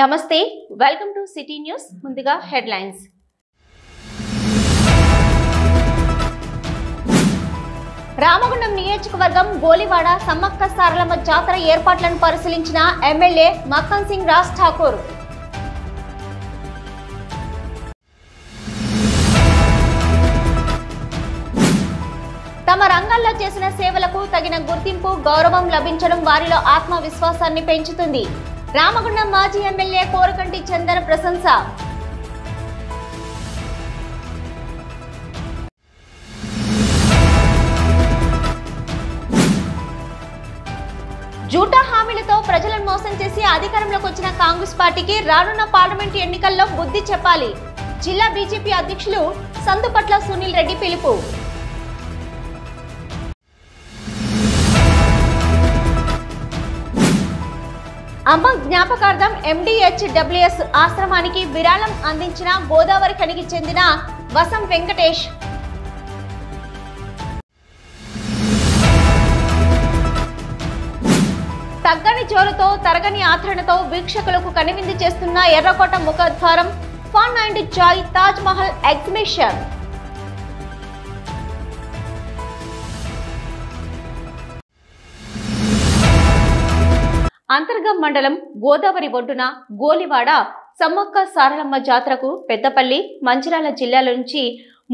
నమస్తే welcome to city news ముందుగా headlines Ramagundam నియోజకవర్గం గోలివాడ సమ్మక్క సారలమ్మ జాతర ఏర్పాట్లను పరిశీలించిన ఎమ్మెల్యే మక్కన్ సింగ్ రాజ్ ఠాకూర్ తమ రంగాల్లో చేసిన సేవలకు తగిన గుర్తింపు గౌరవం లభించడం వారిలో ఆత్మవిశ్వాసాన్ని పెంచుతుంది రామగుండం మాజీ ఎమ్మెల్యే కోరకంటి చందన ప్రశంస జూటా హామీలతో ప్రజలను మోసం చేసి అధికారంలోకి వచ్చిన కాంగ్రెస్ పార్టీకి రానున్న పార్లమెంటు ఎన్నికల్లో బుద్ధి చెప్పాలి జిల్లా బీజేపీ అధ్యక్షులు సందుపట్ల సునీల్ రెడ్డి పిలుపు అమ్మ జ్ఞాపకార్థం MDHWS ఆశ్రమానికి విరాళం అందించిన గోదావరి ఖనికి చెందిన వసం వెంకటేష్ తగ్గని జోరుతో తరగని ఆదరణతో వీక్షకులకు కనువిందు చేస్తున్న ఎర్రకోట ముఖద్వారం fun and Joy Taj Mahal exhibition Antargam మండలం గోదావరి ఒడ్డున గోలివాడ సమ్మక్క సారలమ్మ జాతరకు పెద్దపల్లి మంచిర్యాల జిల్లాల నుంచి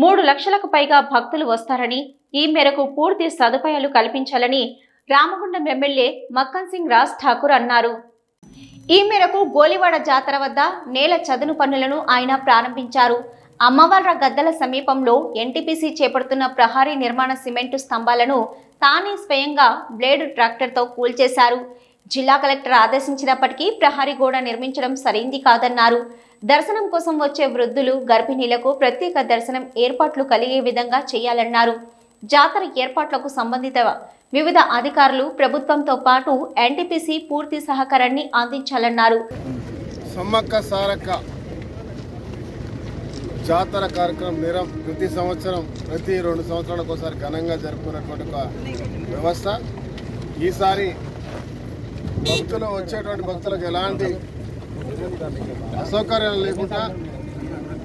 3 లక్షలకు పైగా భక్తులు వస్తారని ఈ మేరకు పూర్తి సదుపాయాలు కల్పించాలని రామగుండం ఎమ్మెల్యే మక్కన్ సింగ్ రాజ్ ఠాకూర్ అన్నారు. ఈ మేరకు గోలివాడ జాతర వద్ద నేల చదును పనులను ఆయన ప్రారంభించారు. అమ్మవార్ల గద్దల సమీపంలో NTPC చేపడుతున్న ప్రహారీ నిర్మాణ సిమెంటు స్తంభాలను తానే స్వయంగా బ్లేడ్ ట్రాక్టర్తో కూల్చేశారు. జిల్లా కలెక్టర్ ఆదేశించినప్పటికీ ప్రహారీ గోడ నిర్మించడం సరైంది కాదన్నారు. దర్శనం కోసం వచ్చే వృద్ధులు గర్భిణీలకు ప్రత్యేక దర్శనం ఏర్పాట్లు కలిగే విధంగా చేయాలన్నారు. జాతర ఏర్పాట్లకు సంబంధిత వివిధ అధికారులు ప్రభుత్వంతో పాటు NTPC పూర్తి సహకారాన్ని అందించాలన్నారు. సమ్మక్క సారక్క జాతర కార్యక్రమం ప్రతి సంవత్సరం ప్రతి 2 సంవత్సరాలకు ఒకసారి ఘనంగా జరుపుకున్నటువంటి ఒక వ్యవస్థ. ఈసారి భక్తులు వచ్చేటువంటి భక్తులకు ఎలాంటి అసౌకర్యాలు లేకుండా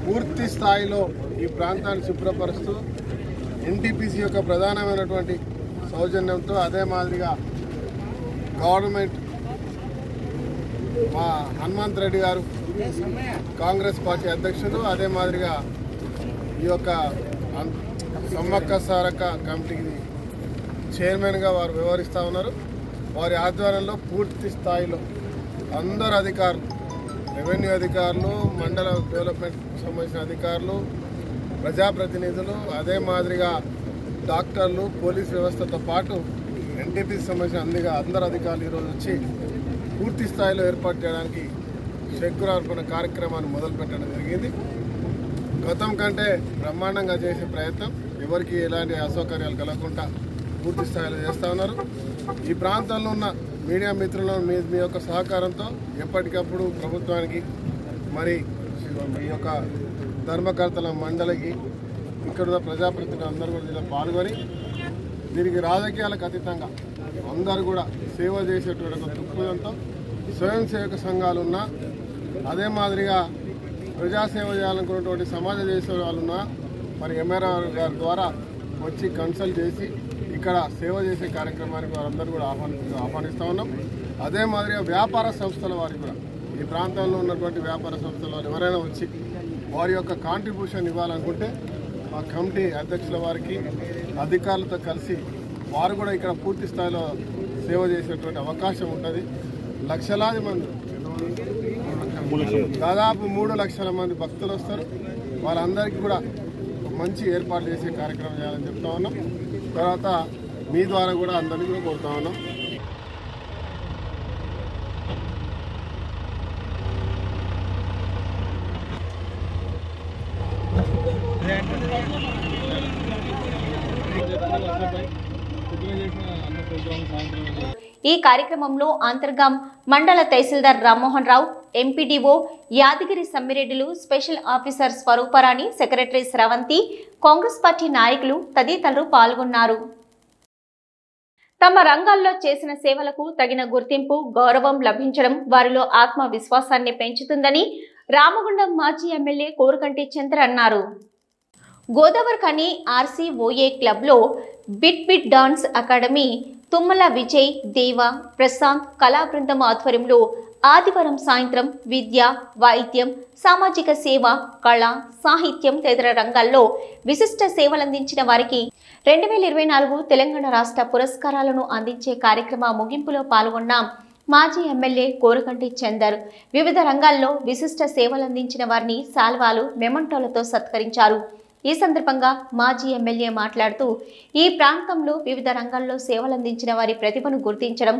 పూర్తి స్థాయిలో ఈ ప్రాంతాన్ని శుభ్రపరుస్తూ NTPC యొక్క ప్రధానమైనటువంటి సౌజన్యంతో అదే మాదిరిగా గవర్నమెంట్ మా హనుమంత్ రెడ్డి గారు కాంగ్రెస్ పార్టీ అధ్యక్షులు అదే మాదిరిగా ఈ యొక్క సమ్మక్క సారక్క కమిటీకి చైర్మన్గా వారు వ్యవహరిస్తూ ఉన్నారు. వారి ఆధ్వర్యంలో పూర్తి స్థాయిలో అందరు అధికారులు, రెవెన్యూ అధికారులు, మండల డెవలప్మెంట్ సంబంధించిన అధికారులు, ప్రజాప్రతినిధులు, అదే మాదిరిగా డాక్టర్లు, పోలీస్ వ్యవస్థతో పాటు NTPC సంబంధించిన అందరు అధికారులు ఈరోజు వచ్చి పూర్తి స్థాయిలో ఏర్పాటు చేయడానికి శంకురార్పణ కార్యక్రమాన్ని మొదలుపెట్టడం జరిగింది. గతం కంటే బ్రహ్మాండంగా చేసే ప్రయత్నం, ఎవరికి ఎలాంటి అసౌకర్యాలు కలగకుండా పూర్తి స్థాయిలో చేస్తూ ఉన్నారు. ఈ ప్రాంతంలో ఉన్న మీడియా మిత్రులను మీ యొక్క సహకారంతో ఎప్పటికప్పుడు ప్రభుత్వానికి మరి ఈ యొక్క ధర్మకర్తల మండలికి ఇక్కడున్న ప్రజాప్రతినిధులు అందరూ కూడా దీనిలో పాల్గొని దీనికి రాజకీయాలకు అతీతంగా అందరూ కూడా సేవ చేసేటువంటి ఒక దృక్పథంతో స్వయం సేవక సంఘాలు ఉన్నా, అదే మాదిరిగా ప్రజాసేవ చేయాలనుకున్నటువంటి సమాజ చేసే వాళ్ళు ఉన్నా మరి ఎమ్మెల్యే గారి ద్వారా వచ్చి కన్సల్ట్ చేసి ఇక్కడ సేవ చేసే కార్యక్రమానికి వారందరూ కూడా ఆహ్వానిస్తూ ఉన్నాం. అదే మాదిరిగా వ్యాపార సంస్థల వారికి కూడా ఈ ప్రాంతంలో ఉన్నటువంటి వ్యాపార సంస్థల వారు ఎవరైనా వచ్చి వారి యొక్క కాంట్రిబ్యూషన్ ఇవ్వాలనుకుంటే మా కమిటీ అధ్యక్షుల వారికి అధికారులతో కలిసి వారు కూడా ఇక్కడ పూర్తి స్థాయిలో సేవ చేసేటువంటి అవకాశం ఉంటుంది. లక్షలాది మంది దాదాపు 3 లక్షల మంది భక్తులు వస్తారు. వాళ్ళందరికీ కూడా మంచి ఏర్పాట్లు చేసే కార్యక్రమం చేయాలని చెప్తా ఉన్నాం. తర్వాత మీ ద్వారా కూడా అందరినీ కూడా కోరుతా ఉన్నాం. ఈ కార్యక్రమంలో అంతర్గం మండల తహసీల్దార్ రామ్మోహన్ రావు, ఎంపీడీఓ యాదగిరి సమ్మిరెడ్డిలు, special officer Swarooparani, secretary Sravanthi, Congress party నాయకులు తదితరులు పాల్గొన్నారు. తమ రంగాల్లో చేసిన సేవలకు తగిన గుర్తింపు, గౌరవం లభించడం వారిలో ఆత్మవిశ్వాసాన్ని పెంచుతుందని రామగుండం మాజీ ఎమ్మెల్యే కోరుకంటి చంద్ర అన్నారు. గోదావరిఖని RCOA క్లబ్లో bit dance academy, Tummala Vijay, దేవ, ప్రశాంత్ కళా బృందం ఆధ్వర్యంలో ఆదివారం సాయంత్రం విద్య, వైద్యం, సామాజిక సేవ, కళ, సాహిత్యం తదితర రంగాల్లో విశిష్ట సేవలందించిన వారికి 2024 తెలంగాణ రాష్ట్ర పురస్కారాలను అందించే కార్యక్రమ ముగింపులో పాల్గొన్న మాజీ ఎమ్మెల్యే కోరుకంటి చందర్ వివిధ రంగాల్లో విశిష్ట సేవలందించిన వారిని శాల్వాలు, మెమంటోలతో సత్కరించారు. ఈ సందర్భంగా మాజీ ఎమ్మెల్యే మాట్లాడుతూ ఈ ప్రాంతంలో వివిధ రంగాల్లో సేవలందించిన వారి ప్రతిభను గుర్తించడం,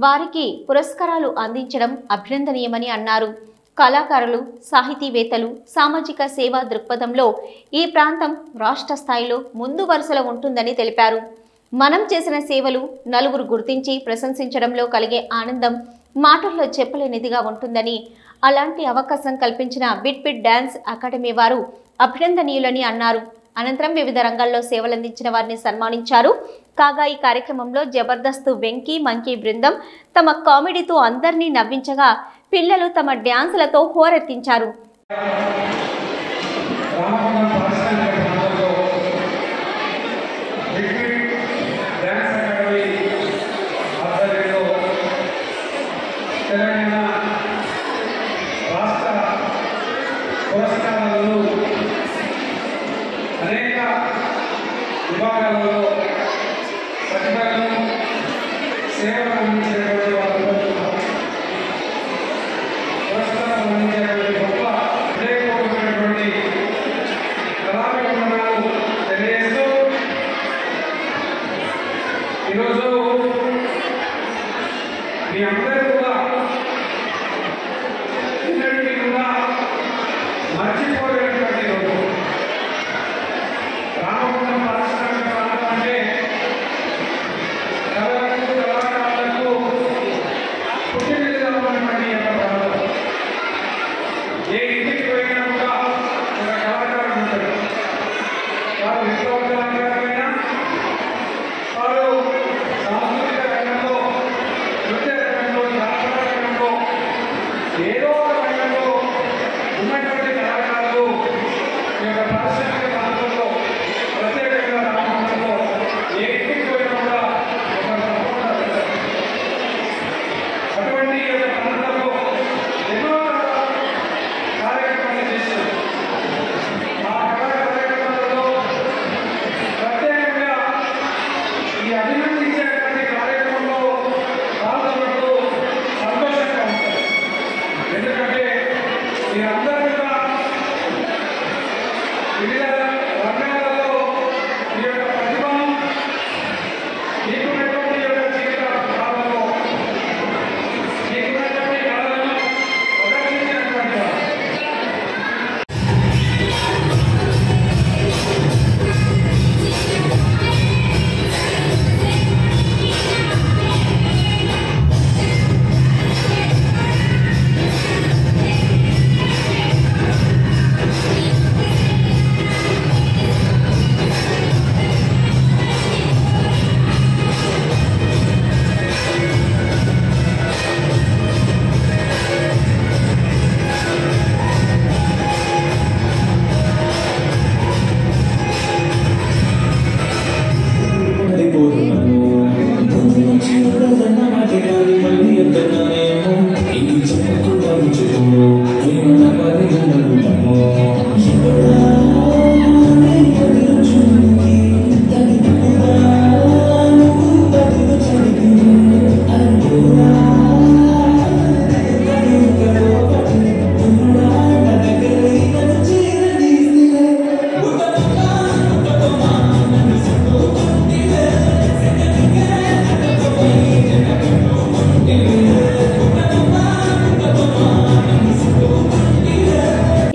వారికి పురస్కారాలు అందించడం అభినందనీయమని అన్నారు. కళాకారులు, సాహితీవేత్తలు, సామాజిక సేవా దృక్పథంలో ఈ ప్రాంతం రాష్ట్ర స్థాయిలో ముందు వరుసలో ఉంటుందని తెలిపారు. మనం చేసిన సేవలు నలుగురు గుర్తించి ప్రశంసించడంలో కలిగే ఆనందం మాటల్లో చెప్పలేనిదిగా ఉంటుందని, అలాంటి అవకాశం కల్పించిన బిట్ డాన్స్ అకాడమీ వారు అభినందనీయులని అన్నారు. అనంతరం వివిధ రంగాల్లో సేవలందించిన వారిని సన్మానించారు. కాగా ఈ కార్యక్రమంలో జబర్దస్త్ వెంకీ మంకీ బృందం తమ కామెడీతో అందరినీ నవ్వించగా, పిల్లలు తమ డ్యాన్సులతో హోరెత్తించారు. అనేక విభాగాలలో ప్రతిభలను సేవలు అందించేటువంటి వాళ్ళు పురస్కారాలు అందించేటువంటి గొప్ప హృదయపూర్వకమైనటువంటి కళాభివందనాలు తెలియజేస్తూ ఈరోజు మీ అందరూ కూడా ఇన్నటికీ కూడా మర్చిపోలేనటువంటి రోజు. రామగుండం పారిశ్రామిక ప్రాంతం అంటే కళలకు, కళాకారులకు పుట్టినదిగా ఉన్నటువంటి యొక్క ప్రాంతం. ఏ ఇంటికి పోయినా కూడా ఒక కళాకారుడు ఉంటాడు. వారు విప్లవ కళాకారులైనా, వారు సాంస్కృతిక రంగంలో, నృత్య రంగంలో, శాస్త్ర రంగంలో, ఏదో ఒక రంగంలో ఉన్నటువంటి కళాకారులు ఈ యొక్క పారిశ్రామిక ప్రాంతంలో, ప్రత్యేకంగా రామగుండంలో ఏ ఇంటికి పోయినా కూడా ఒక తప్పకుండా వెళ్తారు. అటువంటి ఈ యొక్క ప్రాంతంలో ఎన్నో కార్యక్రమాలు చేశారు. ఆ కార్యక్రమాలలో ప్రత్యేకంగా ఈ అభినందించేటువంటి కార్యక్రమంలో పాల్గొన్నప్పుడు సంతోషంగా ఉంటారు. ఎందుకంటే మీరందరూ కూడా వివిధ రంగాలలో మీ యొక్క ప్రతిభను, మీకున్నటువంటి యొక్క జీవిత భావంలో మీకున్నటువంటి కళలను ప్రదర్శించినటువంటి వారు.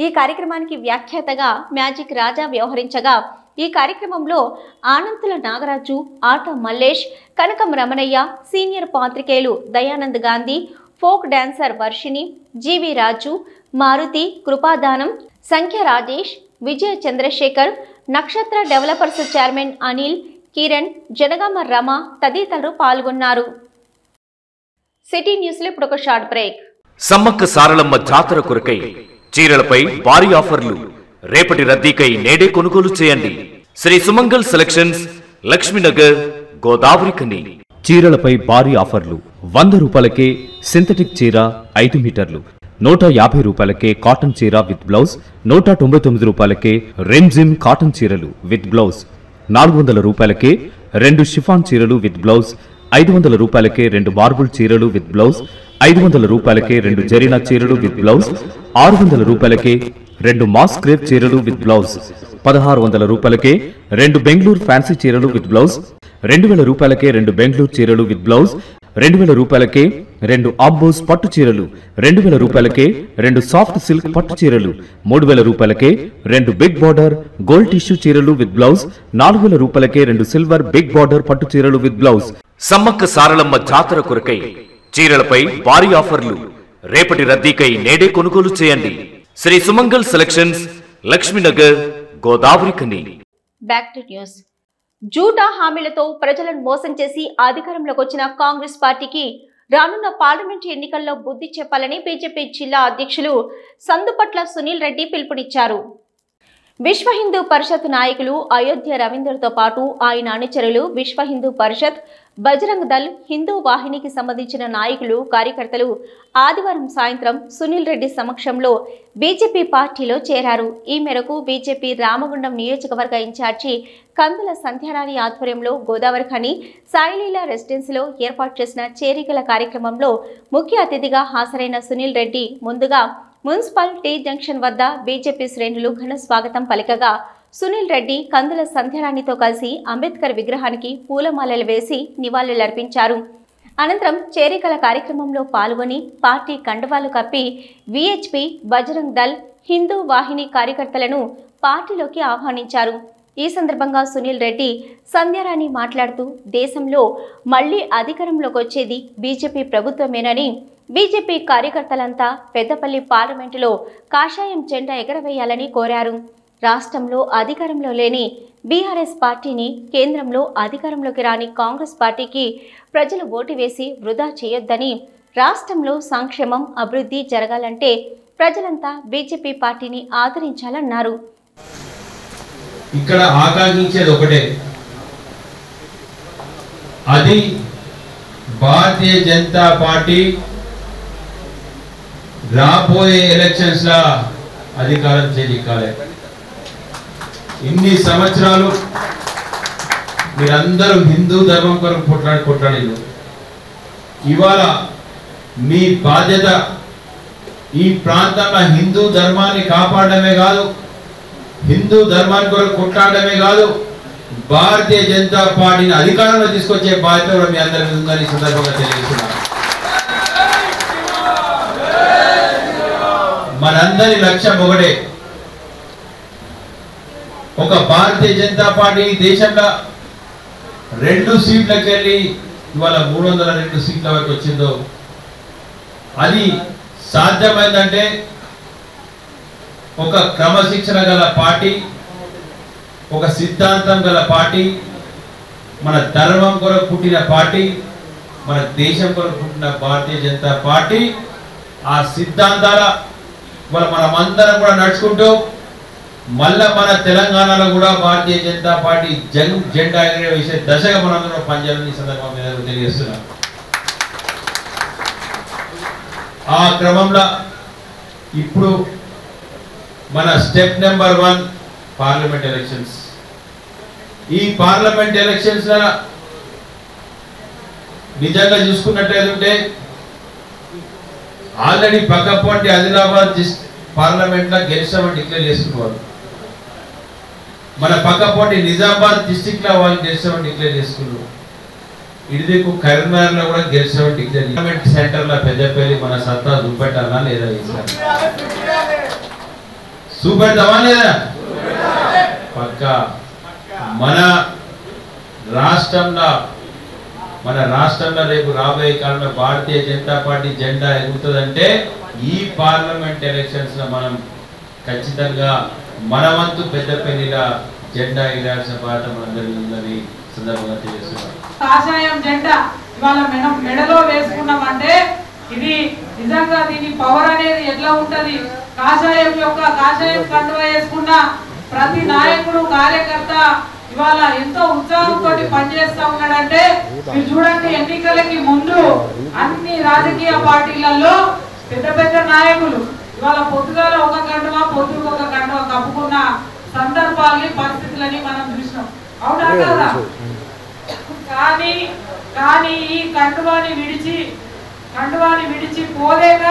ఈ కార్యక్రమానికి వ్యాఖ్యాతగా మ్యాజిక్ రాజా వ్యవహరించగా, ఈ కార్యక్రమంలో ఆనంతుల నాగరాజు, ఆట మల్లేష్, కనకం రమణయ్య, సీనియర్ పాత్రికేయులు Dayanand Gandhi, folk dancer Varshini, G V Raju, Maruthi, Krupadanam, Sankhya Rajesh, Vijaya Chandrasekhar, Nakshatra developers chairman Anil, Kiran, Janagama Rama తదితరులు పాల్గొన్నారు. సిటీ న్యూస్ లో ఇప్పుడు ఒక షార్ట్ బ్రేక్. సమ్మక్క సారలమ్మ జాతర కొరకై చీరలపై భారీ ఆఫర్లు. రేపటి రద్దీకై నేడే కొనుగోలు చేయండి. శ్రీ సుమంగల్ సెలక్షన్స్, లక్ష్మీనగర్, గోదావరి కని. చీరలపై భారీ ఆఫర్లు. 100 రూపాయలకే సింథటిక్ చీర 5 మీటర్లు, 150 రూపాయలకే కాటన్ చీర విత్ బ్లౌజ్, 199 రూపాయలకే రెమ్జిమ్ కాటన్ చీరలు విత్ బ్లౌజ్, 400 రూపాయలకే 2 షిఫాన్ చీరలు విత్ బ్లౌజ్, 500 రూపాయలకే 2 మార్బుల్ చీరలు విత్ బ్లౌజ్, 500 రూపాయలకే 2 జరీనా చీరలు విత్ బ్లౌజ్, 600 రూపాయలకే 2 మాస్ క్రేప్ చీరలు విత్ బ్లౌజ్, 1600 రూపాయలకే 2 బెంగళూరు ఫ్యాన్సీ చీరలు విత్ బ్లౌజ్, 2000 రూపాయలకే 2 బెంగళూరు చీరలు విత్ బ్లౌజ్, 2000 రూపాయలకే 2 ఆంబోస్ పట్టు చీరలు, 2000 రూపాయలకే 2 సాఫ్ట్ సిల్క్ పట్టు చీరలు, 3000 రూపాయలకే 2 బిగ్ బార్డర్ గోల్డ్ టిష్యూ చీరలు విత్ బ్లౌజ్, 4000 రూపాయలకే 2 సిల్వర్ బిగ్ బార్డర్ పట్టు చీరలు విత్ బ్లౌజ్. సమ్మక్క సారలమ్మ జాతర కొరకై చీరలపై భారీ ఆఫర్లు. రేపటి రద్దీకై నేడే కొనుగోలు చేయండి. శ్రీ సుమంగల్ సెలక్షన్స్, లక్ష్మీనగర్, గోదావరి కని. Back to news. జూటా హామీలతో ప్రజలను మోసం చేసి అధికారంలోకి వచ్చిన కాంగ్రెస్ పార్టీకి రానున్న పార్లమెంట్ ఎన్నికల్లో బుద్ధి చెప్పాలని బీజేపీ జిల్లా అధ్యక్షులు సందుపట్ల సునీల్ రెడ్డి పిలుపునిచ్చారు. విశ్వ హిందూ పరిషత్ నాయకులు అయోధ్య రవీందర్తో పాటు ఆయన అనుచరులు, విశ్వ హిందూ పరిషత్, బజరంగ్ దళ్, హిందూ వాహినికి సంబంధించిన నాయకులు, కార్యకర్తలు ఆదివారం సాయంత్రం సునీల్ రెడ్డి సమక్షంలో బీజేపీ పార్టీలో చేరారు. ఈ మేరకు బీజేపీ రామగుండం నియోజకవర్గ ఇన్ఛార్జి కందుల సంధ్యారాణి ఆధ్వర్యంలో గోదావరి ఖని సాయిలీలా రెసిడెన్సీలో ఏర్పాటు చేసిన చేరికల కార్యక్రమంలో ముఖ్య అతిథిగా హాజరైన సునీల్ రెడ్డి ముందుగా మున్సిపల్ టీ జంక్షన్ వద్ద బీజేపీ శ్రేణులు ఘన స్వాగతం పలికగా సునీల్ రెడ్డి కందుల సంధ్యారాణితో కలిసి అంబేద్కర్ విగ్రహానికి పూలమాలలు వేసి నివాళులర్పించారు. అనంతరం చేరికల కార్యక్రమంలో పాల్గొని పార్టీ కండువాలు కప్పి విహెచ్పి, బజరంగ్ దళ్, హిందూ వాహిని కార్యకర్తలను పార్టీలోకి ఆహ్వానించారు. ఈ సందర్భంగా సునీల్ రెడ్డి సంధ్యారాణి మాట్లాడుతూ దేశంలో మళ్లీ అధికారంలోకి వచ్చేది బీజేపీ ప్రభుత్వమేనని, బీజేపీ కార్యకర్తలంతా పెద్దపల్లి పార్లమెంటులో కాషాయం జెండా ఎగరవేయాలని కోరారు. రాష్ట్రంలో అధికారంలో లేని బీఆర్ఎస్ పార్టీని కేంద్రంలో అధికారంలోకి రాని కాంగ్రెస్ పార్టీకి ప్రజలు ఓటు వేసి వృధా చేయొద్దని, రాష్ట్రంలో సంక్షేమం, అభివృద్ధి జరగాలంటే ప్రజలంతా బీజేపీ పార్టీని ఆదరించాలన్నారు. ఇక్కడ ఆకాంక్షించేది ఒకటే, అది భారతీయ జనతా పార్టీ రాబోయే ఎలక్షన్స్ లా అధికారం చేజిక్కాలి. ఇన్ని సంవత్సరాలు మీరందరూ హిందూ ధర్మం కొరకు కొట్లాడిలు. ఇవాళ మీ బాధ్యత ఈ ప్రాంతంలో హిందూ ధర్మాన్ని కాపాడమే కాదు, హిందూ ధర్మాన్ని కొరకు కొట్లాడమే కాదు, భారతీయ జనతా పార్టీని అధికారంలో తీసుకొచ్చే బాధ్యత కూడా మీ అందరి మీద ఉందని సందర్భంగా తెలియజేస్తున్నారు. మనందరి లక్ష్యం ఒకటే, ఒక భారతీయ జనతా పార్టీ దేశంలో 2 సీట్లకు వెళ్ళి ఇవాళ 302 సీట్ల వరకు వచ్చిందో, అది సాధ్యమైందంటే ఒక క్రమశిక్షణ గల పార్టీ, ఒక సిద్ధాంతం గల పార్టీ, మన ధర్మం కొరకు పుట్టిన పార్టీ, మన దేశం కొరకు పుట్టిన భారతీయ జనతా పార్టీ ఆ సిద్ధాంతాల మనమందరం కూడా నడుచుకుంటూ మళ్ళా మన తెలంగాణలో కూడా భారతీయ జనతా పార్టీ జెండా ఎగిరే విషయ దశగా మనందరం పనిచేయాలని సందర్భం మీద తెలియజేస్తున్నాం. ఆ క్రమంలో ఇప్పుడు మన స్టెప్ నెంబర్ 1 పార్లమెంట్ ఎలక్షన్స్. ఈ పార్లమెంట్ ఎలక్షన్స్ నిజంగా చూసుకున్నట్లయితే ఆల్రెడీ పక్కపొంటి ఆదిలాబాద్ పార్లమెంట్ లో గెలిచామని డిక్లేర్ చేసుకున్నారు. మన పక్కపొంటి నిజామాబాద్ డిస్టిక్ లో వాళ్ళు గెలిచామని డిక్లేర్ చేసుకున్నారు. ఇదికు కరీంనగర్ లో కూడా గెలిచామని డిక్లేర్. పార్లమెంట్ సెంటర్ లో పెద్దపల్లి మన సత్తా చూపెట్టాలా లేదా? చూపెడతామా లేదా? పక్క మన రాష్ట్రంలో రేపు రాబోయే కాలంలో భారతీయ జనతా పార్టీ జెండా ఎగురుతుందంటే ఈ పార్లమెంట్ ఎలక్షన్స్ లో మనం ఖచ్చితంగా మన వంతు పెద్దపల్లిగా జెండా ఎగరాల్సిన బాధ్యత మనందరికీ ఉందని సందర్భంగా తెలియజేస్తున్నారు. కాషాయం జెండా ఇవాళ మెడలో వేసుకున్నామంటే ఇది నిజంగా దీని పవర్ అనేది ఎట్లా ఉంటది. కాషాయం కండువా వేసుకున్న ప్రతి నాయకుడు కార్యకర్త ఇవాళ ఎంతో ఉత్సాహంతో పనిచేస్తా ఉన్నాడంటే మీరు చూడండి, ఎన్నికలకి ముందు అన్ని రాజకీయ పార్టీలలో పెద్ద పెద్ద నాయకులు ఇవాళ పొద్దుగాల ఒక కండువా పొద్దుకు ఒక కండువా కప్పుకున్న సందర్భాలని పరిస్థితులని మనం చూసినాం. అవునా కదా? కానీ ఈ కండువాని విడిచి పోలేక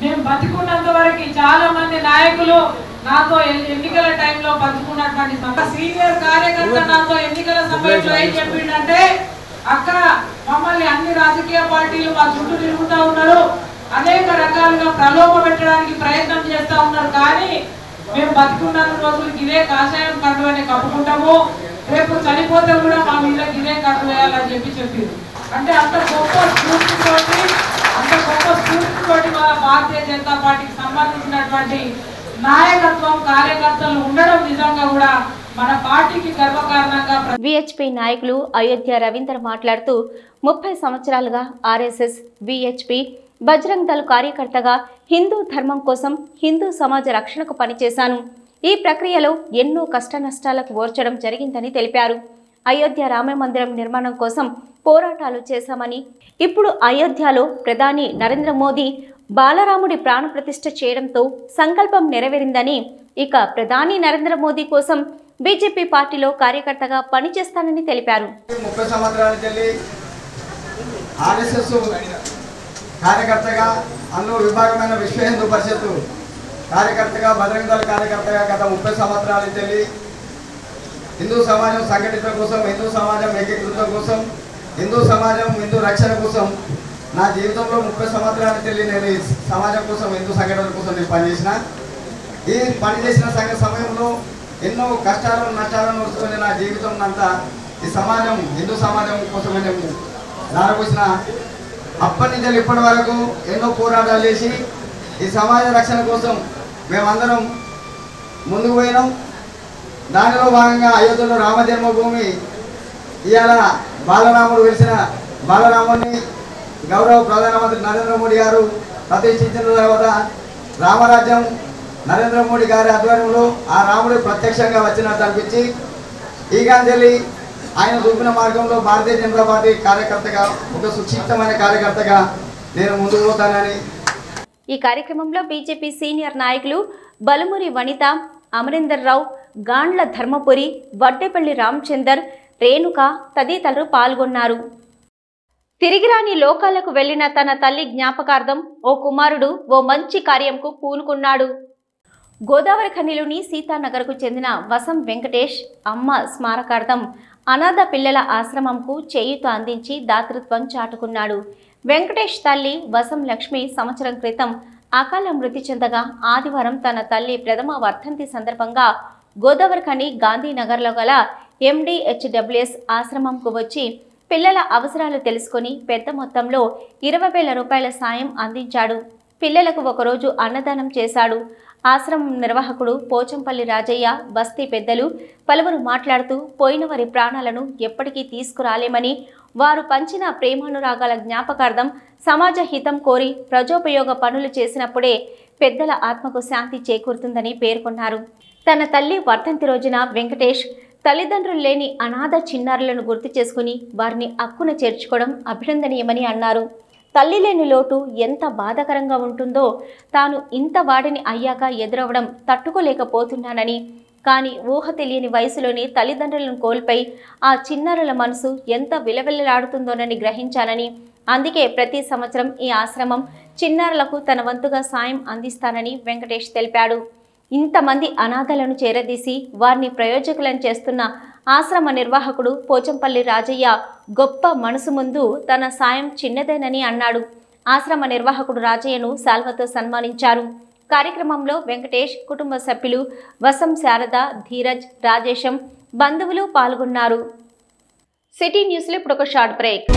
మేము బతికున్నంత వరకు చాలా మంది నాయకులు నాతో ఎన్నికల టైంలో పంచుకున్నటువంటి సీనియర్ కార్యకర్త నాతో ఎన్నికల సమయంలో ఏం చెప్పిండంటే, అక్క మమ్మల్ని అన్ని రాజకీయ పార్టీలు మా చుట్టూ తిరుగుతూ ఉన్నారు, అనేక రకాలుగా ప్రలోభ పెట్టడానికి ప్రయత్నం చేస్తూ ఉన్నారు, కానీ మేము బతికున్న రోజులకి ఇదే కాషాయం కండువని కప్పుకుంటాము, రేపు చనిపోతే కూడా మా మీద ఇదే కండు వేయాలని చెప్పింది. అంటే అంత గొప్ప స్ఫూర్తితోటి మన భారతీయ జనతా పార్టీకి సంబంధించినటువంటి నాయకత్వం కార్యకర్తలు ఉండడం నిజంగా కూడా మన పార్టీకి గర్వకారణంగా. విహెచ్పి నాయకులు అయోధ్య రవీందర్ మాట్లాడుతూ 30 సంవత్సరాలుగా ఆర్ఎస్ఎస్, విహెచ్పి, బజరంగ్ దళ్ కార్యకర్తగా హిందూ ధర్మం కోసం, హిందూ సమాజ రక్షణకు పనిచేశాను. ఈ ప్రక్రియలో ఎన్నో కష్ట నష్టాలకు ఓర్చడం జరిగిందని తెలిపారు. అయోధ్య రామ మందిరం నిర్మాణం కోసం పోరాటాలు చేశామని, ఇప్పుడు అయోధ్యలో ప్రధాని నరేంద్ర మోదీ బాలరాముడి ప్రాణప్రతిష్ఠ చేయడంతో సంకల్పం నెరవేరిందని, ఇక ప్రధాని నరేంద్ర మోదీ కోసం బీజేపీ పార్టీలో కార్యకర్తగా పనిచేస్తానని తెలిపారు. 30 సంవత్సరాల చెల్లి ఆర్ఎస్ఎస్ కార్యకర్తగా, అందులో విభాగమైన విశ్వ హిందూ పరిషత్తు కార్యకర్తగా, బజరంగ్ దళ్ కార్యకర్తగా గత 30 సంవత్సరాల చెల్లి హిందూ సమాజం సంఘటిత కోసం, హిందూ సమాజం ఏకీకృతం కోసం, హిందూ సమాజం హిందూ రక్షణ కోసం నా జీవితంలో 30 సంవత్సరాల చెల్లి నేను ఈ సమాజం కోసం, హిందూ సంఘటన కోసం నేను పనిచేసిన. ఈ పనిచేసిన సమయంలో ఎన్నో కష్టాలను నష్టాలను వస్తున్న నా జీవితం అంతా ఈ సమాజం, హిందూ సమాజం కోసమే నేను దారపోసిన. అప్పటి నుంచి ఇప్పటి వరకు ఎన్నో పోరాటాలు చేసి ఈ సమాజ రక్షణ కోసం మేమందరం ముందుకు పోయినాం. దానిలో భాగంగా అయోధ్యలో రామ జన్మభూమి ఇవాళ బాలరాముడు వెలిసిన బాలరాముడిని గౌరవ ప్రధానమంత్రి నరేంద్ర మోడీ గారు ప్రతిష్ఠించిన తర్వాత రామరాజ్యం నరేంద్ర మోడీ గారి ఆధ్వర్యంలో ఆ రాముడు ప్రత్యక్షంగా వచ్చినట్టు అనిపించి ఈగాంజలి ఆయన చూపిన మార్గంలో భారతీయ జనతా పార్టీ కార్యకర్తగా, ఒక సుక్షిప్తమైన కార్యకర్తగా నేను ముందుకు పోతానని. ఈ కార్యక్రమంలో బీజేపీ సీనియర్ నాయకులు బలుమురి వనిత, అమరీందర్ రావు, గాండ్ల ధర్మపురి, వడ్డేపల్లి రామచందర్, రేణుక తదితరులు పాల్గొన్నారు. తిరిగిరాని లోకాలకు వెళ్లిన తన తల్లి జ్ఞాపకార్థం ఓ కుమారుడు ఓ మంచి కార్యంకు పూనుకున్నాడు. గోదావరి ఖనిలోని సీతానగర్కు చెందిన వసం వెంకటేష్ అమ్మ స్మారకార్థం అనాథ పిల్లల ఆశ్రమంకు చేయూత అందించి దాతృత్వం చాటుకున్నాడు. వెంకటేష్ తల్లి వసం లక్ష్మి సంవత్సరం క్రితం అకాల మృతి చెందగా ఆదివారం తన తల్లి ప్రథమ వర్ధంతి సందర్భంగా గోదావరి ఖని గాంధీనగర్లో గల MDHWS ఆశ్రమంకు వచ్చి పిల్లల అవసరాలు తెలుసుకుని పెద్ద మొత్తంలో 20,000 రూపాయల సాయం అందించాడు. పిల్లలకు ఒకరోజు అన్నదానం చేశాడు. ఆశ్రమం నిర్వాహకుడు పోచంపల్లి రాజయ్య, బస్తీ పెద్దలు పలువురు మాట్లాడుతూ పోయిన వారి ప్రాణాలను ఎప్పటికీ తీసుకురాలేమని, వారు పంచిన ప్రేమానురాగాల జ్ఞాపకార్థం సమాజ హితం కోరి ప్రజోపయోగ పనులు చేసినప్పుడే పెద్దల ఆత్మకు శాంతి చేకూరుతుందని పేర్కొన్నారు. తన తల్లి వర్ధంతి రోజున వెంకటేష్ తల్లిదండ్రులు లేని అనాథ చిన్నారులను గుర్తు చేసుకుని వారిని అక్కున చేర్చుకోవడం అభినందనీయమని అన్నారు. తల్లి లేని లోటు ఎంత బాధాకరంగా ఉంటుందో తాను ఇంత వాడిని అయ్యాక ఎదురవడం తట్టుకోలేకపోతున్నానని, కానీ ఊహ తెలియని వయసులోని తల్లిదండ్రులను కోల్పోయి ఆ చిన్నారుల మనసు ఎంత విలవిల్లాడుతుందోనని గ్రహించానని, అందుకే ప్రతి సంవత్సరం ఈ ఆశ్రమం చిన్నారులకు తన వంతుగా సాయం అందిస్తానని వెంకటేష్ తెలిపాడు. ఇంతమంది అనాథలను చేరదీసి వారిని ప్రయోజకులను చేస్తున్న ఆశ్రమ నిర్వాహకుడు పోచంపల్లి రాజయ్య గొప్ప మనసు ముందు తన సాయం చిన్నదేనని అన్నాడు. ఆశ్రమ నిర్వాహకుడు రాజయ్యను శాల్వతో సన్మానించారు. కార్యక్రమంలో వెంకటేష్ కుటుంబ సభ్యులు వసం, శారద, ధీరజ్, రాజేశం, బంధువులు పాల్గొన్నారు. సిటీ న్యూస్లో ఇప్పుడు ఒక షార్ట్ బ్రేక్.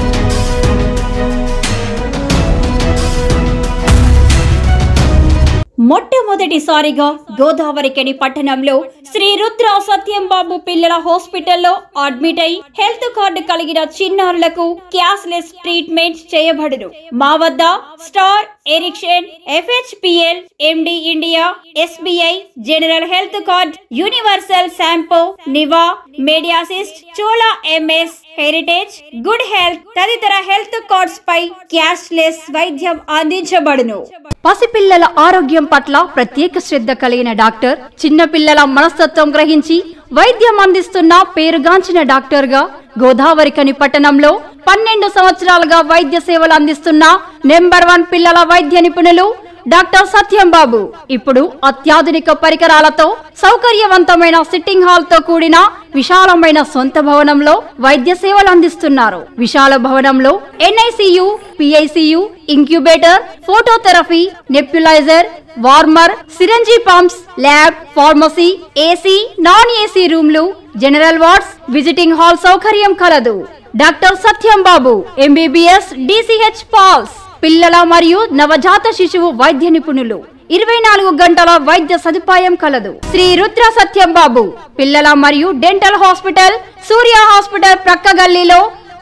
మొట్టమొదటిసారిగా గోదావరికని పట్టణంలో శ్రీ రుద్ర సత్యంబాబు పిల్లల హాస్పిటల్లో అడ్మిట్ అయి హెల్త్ కార్డు కలిగిన చిన్నారులకు క్యాష్లెస్ ట్రీట్మెంట్ చేయబడును. మా వద్ద star, Ericson, FHPL, MD India, SBI, general health card, universal Sompo, Niva, MediAssist, Chola MS, Heritage, good health తదితర హెల్త్ కార్డ్స్ పై క్యాష్లెస్ వైద్యం అందించబడును. పసిపిల్లల ఆరోగ్యం పట్ల ప్రత్యేక శ్రద్ధ కలిగిన డాక్టర్, చిన్న పిల్లల మనస్తత్వం గ్రహించి వైద్యం అందిస్తున్న పేరుగాంచిన డాక్టర్ గా గోదావరికని పట్టణంలో 12 సంవత్సరాలుగా వైద్య సేవలు అందిస్తున్న నంబర్ 1 పిల్లల వైద్య నిపుణులు డాక్టర్ సత్యంబాబు ఇప్పుడు అత్యాధునిక పరికరాలతో సౌకర్యవంతమైన సిట్టింగ్ హాల్ తో కూడిన విశాలమైన సొంత భవనంలో వైద్య సేవలు అందిస్తున్నారు. విశాల భవనంలో NICU, PICU, incubator, phototherapy, nebuliser, warmer, syringe pumps, lab, pharmacy, AC, non AC రూమ్లు, జనరల్ వార్డ్స్, విజిటింగ్ హాల్ సౌకర్యం కలదు. డాక్టర్ సత్యంబాబు MBBS, DCH పాల్స్, పిల్లల మరియు నవజాత శిశువు వైద్య నిపుణులు, 24 గంటల వైద్య సదుపాయం కలదు. శ్రీ రుద్ర సత్యంబాబు పిల్లల మరియు డెంటల్ హాస్పిటల్, సూర్య హాస్పిటల్ ప్రక్క గల్లీలో,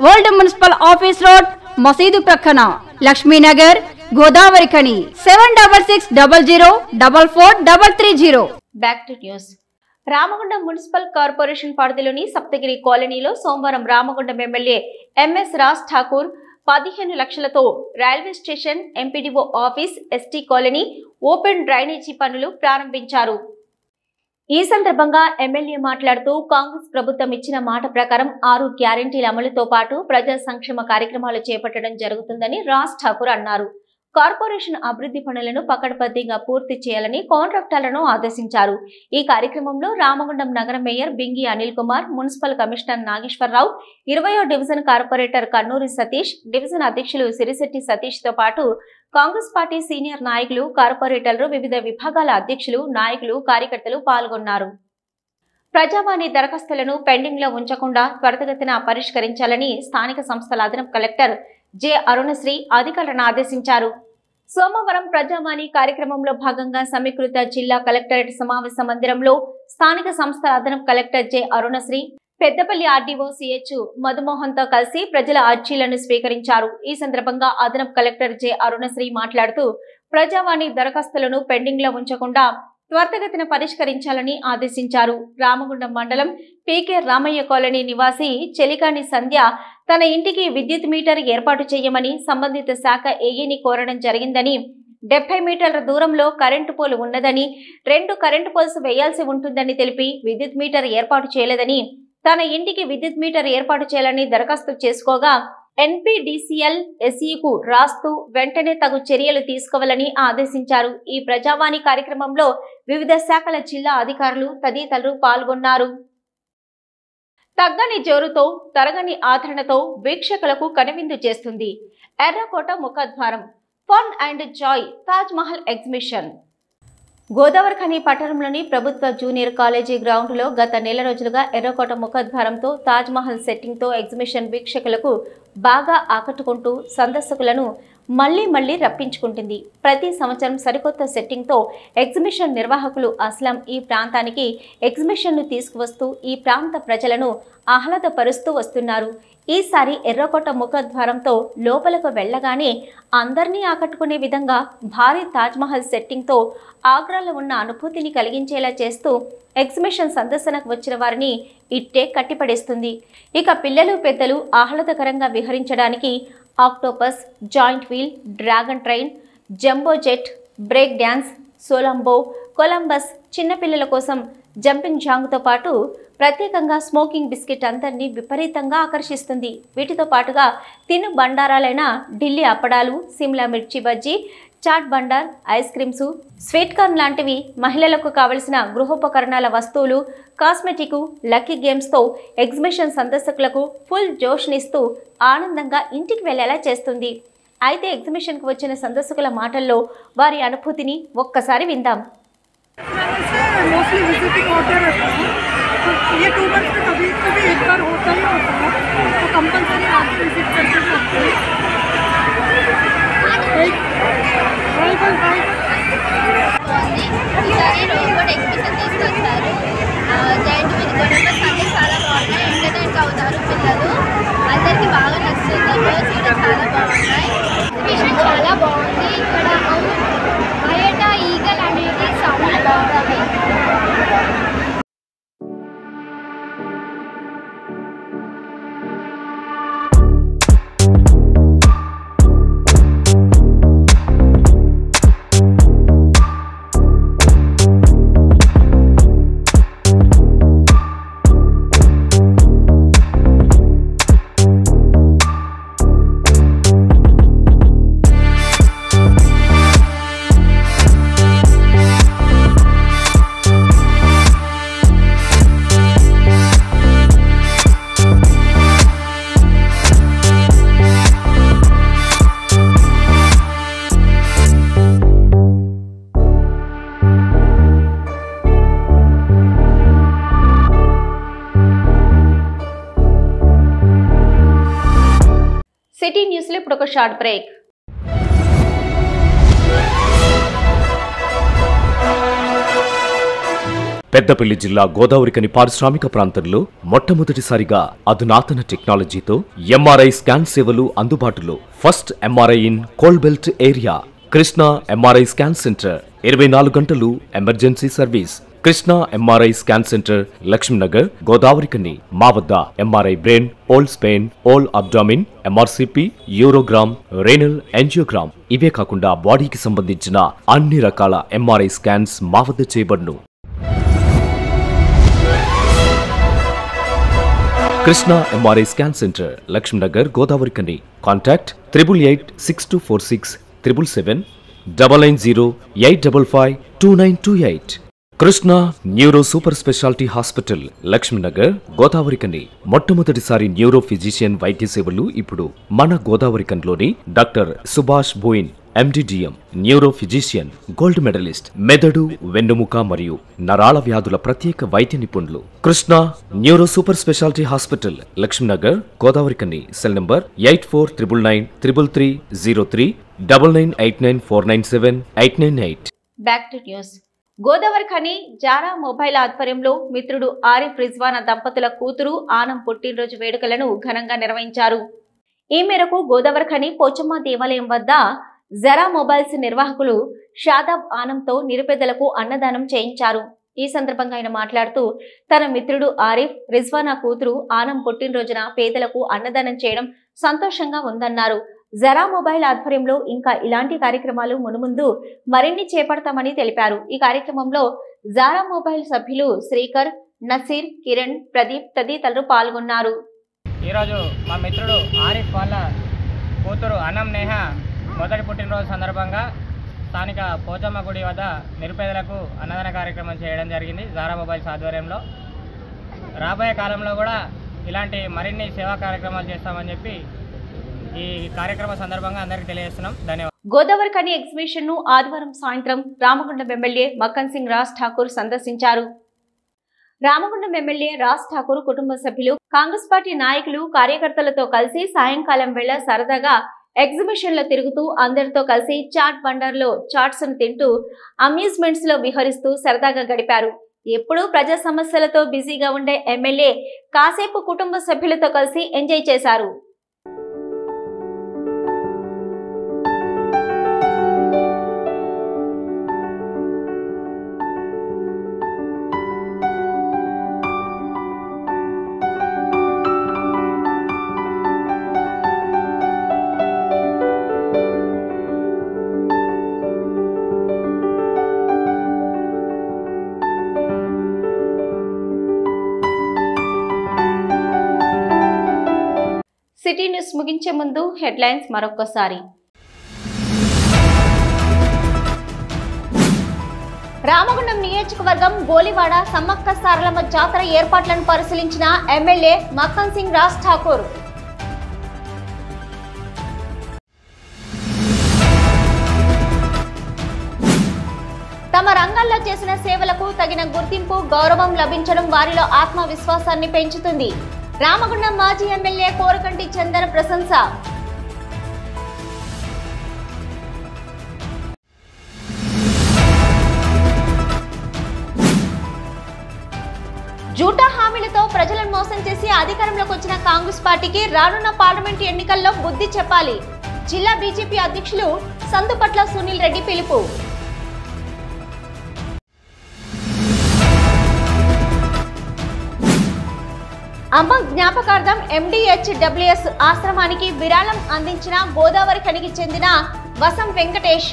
ఓల్డ్ మున్సిపల్ ఆఫీస్ రోడ్, మసీదు ప్రక్కన, Lakshmi Nagar, Godavarikhani. 7600004430. Back to news. Ramagundam municipal corporation పరిధిలోని సప్తగిరి కాలనీలో సోమవారం రామగుండం ఎమ్మెల్యే MS రాజ్ ఠాకూర్ 15 లక్షలతో railway station, MPDO office, ST colony open drainage పనులు ప్రారంభించారు. ఈ సందర్భంగా ఎమ్మెల్యే మాట్లాడుతూ కాంగ్రెస్ ప్రభుత్వం ఇచ్చిన మాట ప్రకారం 6 గ్యారెంటీల అమలుతో పాటు ప్రజా సంక్షేమ కార్యక్రమాలు చేపట్టడం జరుగుతుందని రాజ్ ఠాకూర్ అన్నారు. కార్పొరేషన్ అభివృద్ధి పనులను పకడ్బందీగా పూర్తి చేయాలని కాంట్రాక్టర్లను ఆదేశించారు. ఈ కార్యక్రమంలో రామగుండం నగర mayor Bingi Anil Kumar, municipal commissioner Nageswararao, 20వ division corporator Kannuri Satish, division అధ్యక్షులు సిరిశెట్టి సతీష్ తో పాటు కాంగ్రెస్ పార్టీ సీనియర్ నాయకులు, కార్పొరేటర్లు, వివిధ విభాగాల అధ్యక్షులు, నాయకులు, కార్యకర్తలు పాల్గొన్నారు. ప్రజావాణి దరఖాస్తులను పెండింగ్ లో ఉంచకుండా త్వరితగతిన పరిష్కరించాలని స్థానిక సంస్థల అదనపు కలెక్టర్ జె అరుణశ్రీ అధికారులను ఆదేశించారు. సోమవారం ప్రజావాణి కార్యక్రమంలో భాగంగా సమీకృత జిల్లా కలెక్టరేట్ సమావేశ మందిరంలో స్థానిక సంస్థల అదనపు collector J Arunasri, Peddapalli RDO CH Madhumohan తో కలిసి ప్రజల అర్జీలను స్వీకరించారు. ఈ సందర్భంగా అదనపు కలెక్టర్ జె అరుణశ్రీ మాట్లాడుతూ ప్రజావాణి దరఖాస్తులను పెండింగ్ లో ఉంచకుండా త్వరితగతిన పరిష్కరించాలని ఆదేశించారు. రామగుండం మండలం PK రామయ్య కాలనీ నివాసి చెలికాని సంధ్య తన ఇంటికి విద్యుత్ మీటర్ ఏర్పాటు చేయమని సంబంధిత శాఖ ఏఈని కోరడం జరిగిందని, 70 మీటర్ల దూరంలో కరెంటు పోలు ఉన్నదని, 2 కరెంటు పోల్స్ వేయాల్సి ఉంటుందని తెలిపి విద్యుత్ మీటర్ ఏర్పాటు చేయలేదని, తన ఇంటికి విద్యుత్ మీటర్ ఏర్పాటు చేయాలని దరఖాస్తు చేసుకోగా NPDCL SEకు రాస్తూ వెంటనే తగు చర్యలు తీసుకోవాలని ఆదేశించారు. ఈ ప్రజావాణి కార్యక్రమంలో వివిధ శాఖల జిల్లా అధికారులు తదితరులు పాల్గొన్నారు. తగ్గని జోరుతో తరగని ఆదరణతో వీక్షకులకు కనువిందు చేస్తుంది ఎర్రకోట ముఖద్వారం. Fun and Joy Taj Mahal exhibition. Godavarikhani పట్టణంలోని ప్రభుత్వ జూనియర్ కాలేజీ గ్రౌండ్లో గత నెల రోజులుగా ఎర్రకోట ముఖద్వారంతో తాజ్ మహల్ సెట్టింగ్తో ఎగ్జిబిషన్ వీక్షకులకు బాగా ఆకట్టుకుంటూ సందర్శకులను మళ్లీ రప్పించుకుంటుంది. ప్రతి సంవత్సరం సరికొత్త సెట్టింగ్తో ఎగ్జిబిషన్ నిర్వాహకులు అస్లాం ఈ ప్రాంతానికి ఎగ్జిబిషన్ను తీసుకువస్తూ ఈ ప్రాంత ప్రజలను ఆహ్లాదపరుస్తూ వస్తున్నారు. ఈసారి ఎర్రకోట ముఖద్వారంతో లోపలకు వెళ్లగానే అందరినీ ఆకట్టుకునే విధంగా భారీ తాజ్మహల్ సెట్టింగ్తో ఆగ్రాలో ఉన్న అనుభూతిని కలిగించేలా చేస్తూ ఎగ్జిబిషన్ సందర్శనకు వచ్చిన వారిని ఇట్టే కట్టిపడేస్తుంది. ఇక పిల్లలు పెద్దలు ఆహ్లాదకరంగా విహరించడానికి octopus, giant wheel, dragon train, jumbo jet, break dance, సోలంబో, కొలంబస్, చిన్నపిల్లల కోసం జంపింగ్ జాంగ్తో పాటు ప్రత్యేకంగా స్మోకింగ్ బిస్కెట్ అందరినీ విపరీతంగా ఆకర్షిస్తుంది. వీటితో పాటుగా తిను బండారాలైన ఢిల్లీ అప్పడాలు, సిమ్లా మిర్చి బజ్జీ, chaat bhandar, ice creams, sweet corn లాంటివి, మహిళలకు కావలసిన గృహోపకరణాల వస్తువులు, కాస్మెటిక్, లక్కీ గేమ్స్తో ఎగ్జిబిషన్ సందర్శకులకు ఫుల్ జోష్నిస్తూ ఆనందంగా ఇంటికి వెళ్లేలా చేస్తుంది. అయితే ఎగ్జిబిషన్కు వచ్చిన సందర్శకుల మాటల్లో వారి అనుభూతిని ఒక్కసారి విందాం. मोस्टली विजिटिंग होते रहता है, तो ये 2 मंथ में कभी कभी एक बार होता ही होता है, तो कंपल्सरी आप विजिट करके सकते हैं. లో ఇప్పుడు ఒక షార్ట్ బ్రేక్. పెద్దపల్లి జిల్లా గోదావరికని పారిశ్రామిక ప్రాంతంలో మొట్టమొదటిసారిగా అధునాతన టెక్నాలజీతో ఎంఆర్ఐ స్కాన్ సేవలు అందుబాటులో. First MRI in coal belt area. Krishna MRI scan centre 24 గంటలు emergency service. Krishna MRI scan centre, Lakshmi Nagar, Godavarikhani. మా వద్ద MRI brain, whole spine, whole abdomen, MRCP, urogram, renal angiogram, ఇవే కాకుండా బాడీకి సంబంధించిన అన్ని రకాల ఎంఆర్ఐ స్కాన్స్ మా వద్ద చేయబడును. Krishna MRI scan centre, Lakshmi Nagar, Godavarikhani. Contact 888646 777 990 855 2928. Krishna neuro super speciality hospital, Laxminagar, Godavarikhani. మొట్టమొదటిసారి న్యూరో ఫిజిషియన్ వైద్య సేవలు ఇప్పుడు మన గోదావరికన్లోని doctor Subhash Boyin, MD DM, neuro physician, gold medalist, మెదడు, వెన్నుముక మరియు నరాల వ్యాధుల ప్రత్యేక వైద్య నిపుణులు. Krishna neuro super speciality hospital, Laxminagar, Godavarikhani. Cell number 8499 333 9989 898. Back to news. Godavarikhani Zara mobile ఆధ్వర్యంలో మిత్రుడు ఆరిఫ్ రిజ్వానా దంపతుల కూతురు ఆనం పుట్టినరోజు వేడుకలను ఘనంగా నిర్వహించారు. ఈ మేరకు గోదావరికని పోచమ్మ దేవాలయం వద్ద జరా మొబైల్స్ నిర్వాహకులు షాదాబ్ ఆనంతో నిరుపేదలకు అన్నదానం చేయించారు. ఈ సందర్భంగా ఆయన మాట్లాడుతూ తన మిత్రుడు ఆరిఫ్ రిజ్వానా కూతురు ఆనం పుట్టినరోజున పేదలకు అన్నదానం చేయడం సంతోషంగా ఉందన్నారు. జరా మొబైల్ ఆధ్వర్యంలో ఇంకా ఇలాంటి కార్యక్రమాలు మునుముందు మరిన్ని చేపడతామని తెలిపారు. ఈ కార్యక్రమంలో జారా మొబైల్ సభ్యులు శ్రీకర్, నసీర్, కిరణ్, ప్రదీప్ తదితరులు పాల్గొన్నారు. ఈరోజు మా మిత్రుడు ఆరిఫ్ వాళ్ళ కూతురు అనం నేహ మొదటి పుట్టినరోజు సందర్భంగా స్థానిక పోచమ్మ గుడి వద్ద నిరుపేదలకు అన్నదాన కార్యక్రమం చేయడం జరిగింది జారా మొబైల్స్ ఆధ్వర్యంలో. రాబోయే కాలంలో కూడా ఇలాంటి మరిన్ని సేవా కార్యక్రమాలు చేస్తామని చెప్పి ఈ కార్యక్రమ సందర్భంగా అందరికీ తెలియజేస్తున్నాం. ధన్యవాదాలు. గోదావరికని ఎగ్జిబిషన్ ను ఆదివారం సాయంత్రం రామగుండం ఎమ్మెల్యే మక్కన్ సింగ్ రాజ్ ఠాకూర్ సందర్శించారు. రామగుండం ఎమ్మెల్యే రాజ్ ఠాకూర్ కుటుంబ సభ్యులు, కాంగ్రెస్ పార్టీ నాయకులు, కార్యకర్తలతో కలిసి సాయంకాలం వేళ సరదాగా ఎగ్జిబిషన్ లో తిరుగుతూ అందరితో కలిసి చాట్ బండర్ లో చాట్స్ ను తింటూ అమ్యూజ్మెంట్స్ లో విహరిస్తూ సరదాగా గడిపారు. ఎప్పుడూ ప్రజా సమస్యలతో బిజీగా ఉండే ఎమ్మెల్యే కాసేపు కుటుంబ సభ్యులతో కలిసి ఎంజాయ్ చేశారు. సిటీ న్యూస్ ముగించే ముందు హెడ్లైన్స్ మరొక్కసారి. రామగుండం నియోజకవర్గం గోలివాడ సమ్మక్క సారలమ్మ జాతర ఏర్పాట్లను పరిశీలించిన ఎమ్మెల్యే మక్కన్ సింగ్ రాజ్ ఠాకూర్. తమ రంగాల్లో చేసిన సేవలకు తగిన గుర్తింపు, గౌరవం లభించడం వారిలో ఆత్మవిశ్వాసాన్ని పెంచుతుంది. రామగుండం మాజీ ఎమ్మెల్యే కోరకంటి చందర్ ప్రశంస. జూటా హామీలతో ప్రజలను మోసం చేసి అధికారంలోకి వచ్చిన కాంగ్రెస్ పార్టీకి రానున్న పార్లమెంటు ఎన్నికల్లో బుద్ధి చెప్పాలి. జిల్లా బీజేపీ అధ్యక్షులు సందుపట్ల సునీల్ రెడ్డి పిలుపు. అమ్మ జ్ఞాపకార్థం MDHWS ఆశ్రమానికి విరాళం అందించిన గోదావరికనికి చెందిన వసం వెంకటేష్.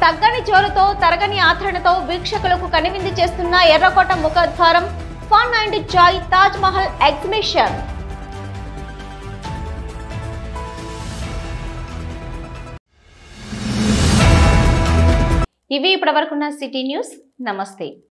తగ్గని జోరుతో తరగని ఆదరణతో వీక్షకులకు కనువిందు చేస్తున్న ఎర్రకోట ముఖద్వారం fun and Joy Taj Mahal exhibition. ఇవి ఇప్పటివరకున్న సిటీ న్యూస్. నమస్తే.